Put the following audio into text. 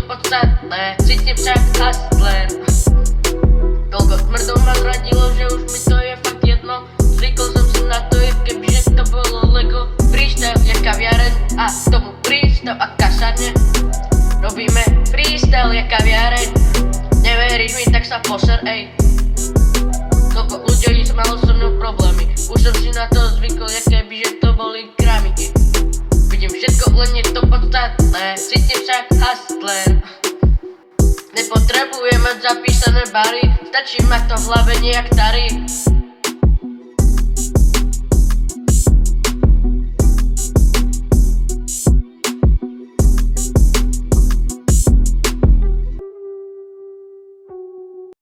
podstatné, cítim však hustler. Koľko smrdov ma zradilo, že už mi to je fakt jedno. Zvykol som si na to, kebyže to bolo Lego. Freestyle je kaviareň a k tomu prístav a kasárne. Robíme freestyle je kaviareň. Neveríš mi, tak sa poser, ej. Koľko ľudí malo so mnou problémy. Už som si na to zvykol, kebyže to boli kramiky. Vidím všetko, len je to podstatné, cítim však hustler. Nepotrebujem mať zapísané bary, stačí mať to v hlave nejak starý.